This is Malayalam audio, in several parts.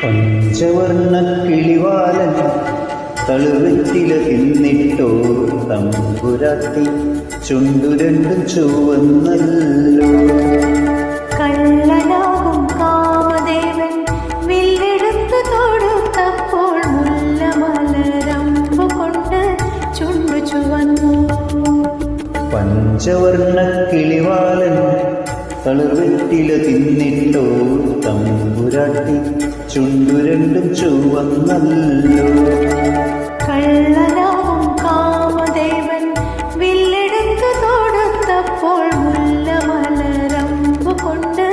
പഞ്ചവർണ്ണ കിളിവാലൻ തളുവെറ്റില തിന്നിട്ടോ തമ്പുരാട്ടി ചുണ്ടുരണ്ടും ചുവന്നല്ലോ. കള്ളനാകും കാമദേവൻ വില്ലെടുത്തു തൊടുത്തപ്പോൾ മുല്ലമലരമ്പു കൊണ്ട് ചുണ്ടു ചുവന്നു. പഞ്ചവർണ്ണ കിളിവാലൻ തളുവെറ്റില തിന്നിട്ടോ തമ്പുരാട്ടി ചുണ്ടുരണ്ടും ചുവന്നല്ലോ. കള്ളനാകും കാമദേവൻ വില്ലെടുത്തു തൊടുത്തപ്പോൾ മുല്ലമലരമ്പു കൊണ്ട്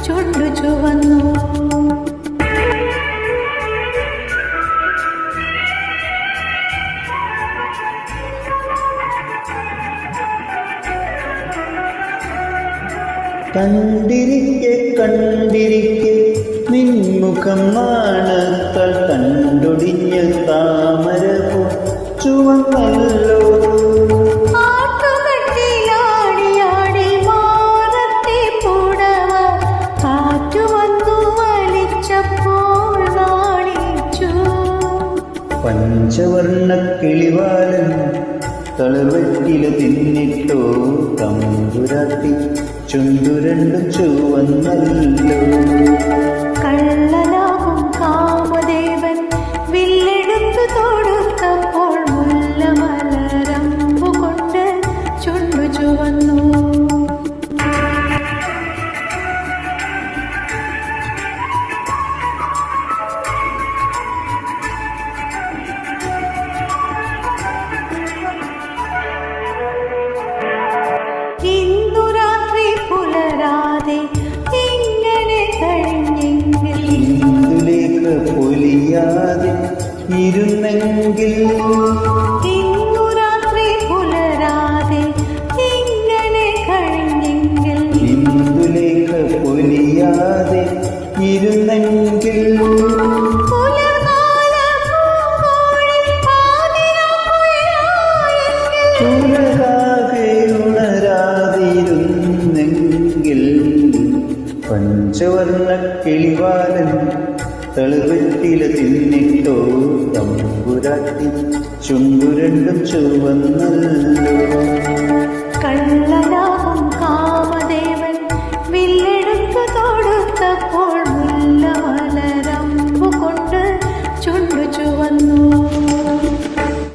ചുണ്ടു ചുവന്നു. കണ്ടിരിക്കെ നിൻമുഖം നാണത്താൽ കണ്ടൊടിഞ്ഞ താമര ചുവന്നല്ലോ. ആട്ടുകട്ടിലാടിയാടി മാറത്തെ പുടവ കാറ്റുവന്നു വലിച്ചപ്പോൾ നാണിച്ചു. പഞ്ചവർണ്ണ കിളിവാലൻ തളവെറ്റില തിന്നിട്ടോ തമ്പുരാട്ടി ചുണ്ടുരണ്ടും ചുവന്നല്ലോ. കള്ളനാകും കാമദേവൻ വില്ലെടുത്തു തൊടുത്തപ്പോൾ മുല്ലമലരമ്പു കൊണ്ട് ചുണ്ടു ചുവന്നു. ഇന്നു രാത്രി പുലരാതെ ഇങ്ങനെ കഴിഞ്ഞെങ്കിൽ, ഇന്ദുലേഖ പൊലിയാതെ ഇരുന്നെങ്കിൽ, ഇന്നു രാത്രി പുലരാതെ ഇങ്ങനെ കഴിഞ്ഞെങ്കിൽ, ഇന്ദുലേഖ പൊലിയാതെ ഇരുന്നെങ്കിൽ, പുലർകാല പൂങ്കോഴി പാതിരാപ്പുഴയായെങ്കിൽ, പുലരാകെ ഉണരാതിരുന്നെങ്കിൽ. പഞ്ചവർണ്ണ കിളിവാലൻ തളുവെറ്റില തിന്നിട്ടോ തമ്പുരാട്ടി ചുണ്ടുരണ്ടും ചുവന്നല്ലോ.